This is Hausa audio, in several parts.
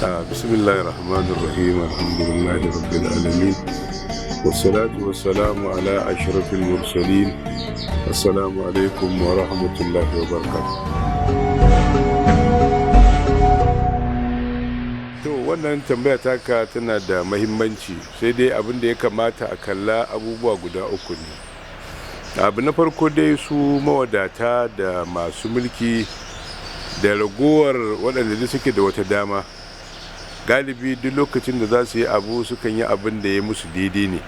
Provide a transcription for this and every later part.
بسم الله الرحمن الرحيم الحمد لله رب العالمين والصلاة والسلام على أشرف المرسلين السلام عليكم ورحمة الله وبركاته. To wannan tambaya taka tana da mahimmanci, sai dai abin da ya kamata a kalla abubuwa guda uku ne. Abu na farko dai su mawadata da masu mulki da ragowar waɗanda suke da wata dama, galibi duk lokacin da za su yi abu sukan yi abin da ya musu daidai ne,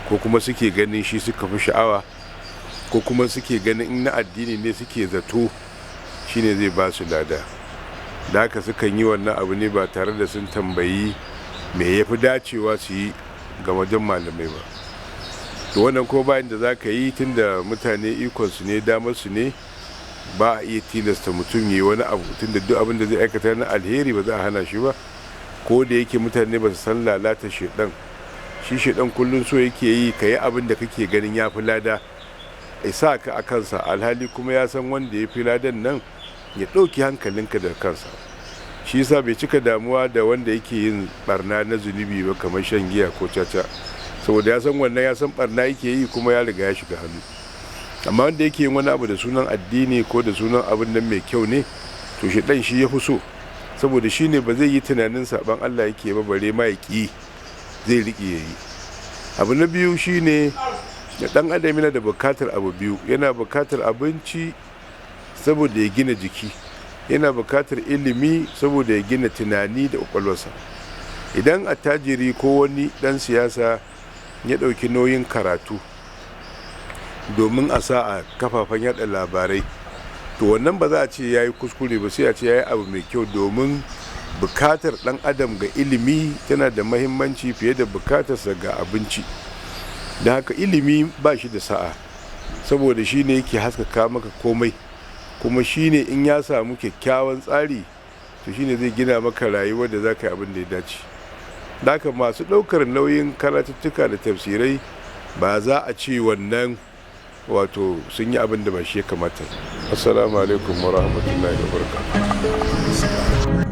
ko kuma suke ganin shi suka fi sha'awa, ko kuma suke ganin in na addini ne suke zato shine zai ba su lada. Da haka sukan yi wannan abu ne ba tare da sun tambayi me ya fi dacewa su yi ga wajen malamai ba. To wannan ko bayan da za ka yi, tunda mutane ikonsu ne, damarsu ne, ba a iya tilasta mutum yi wani abu, tunda duk abin da zai aikata na alheri ba za a hana shi ba. Ko da yake mutane ba su san lalata shedan, shi shedan kullum so yake yi ka yi abin da kake ganin ya fi lada, ya sa ka a kansa, alhali kuma ya san wanda ya fi ladan nan ya ɗauki hankalinka da kansa. Shi yasa bai cika damuwa da wanda yake yin barna na zunubi ba, kamar shan giya ko caca, saboda ya san wannan, ya san barna yake yi kuma ya riga ya shiga hannu. Amma wanda yake yin wani abu da sunan addini ko da sunan abin nan mai kyau ne, to shedan shi ya fi so, saboda shi ne ba zai yi tunanin saban Allah yake ba, bare ma ya ƙi, zai riƙe ya yi. Abu na biyu shi ne da ɗan adam yana da bukatar abu biyu, yana bukatar abinci saboda ya gina jiki, yana bukatar ilimi saboda ya gina tunani da ƙwaƙwalwarsa. Idan attajiri ko wani ɗan siyasa ya ɗauki nauyin karatu domin a sa a kafafen yada labarai, to wannan ba za a ce ya yi kuskure ba, sai a ce ya yi abu mai kyau, domin bukatar ɗan adam ga ilimi tana da mahimmanci fiye da bukatarsa ga abinci. Da haka ilimi ba shi da sa'a, saboda shi ne yake haskaka maka komai, kuma shi ne in ya samu kyakkyawan tsari, to shi ne zai gina maka rayuwar da za ka yi abin da ya dace. Da haka masu ɗaukar nauyin karatuttuka da tafsirai, ba za a ce wannan wato sun yi abin da ba shi ya kamata. Assalamu alaikum wa rahmatullahi wa barakatuh.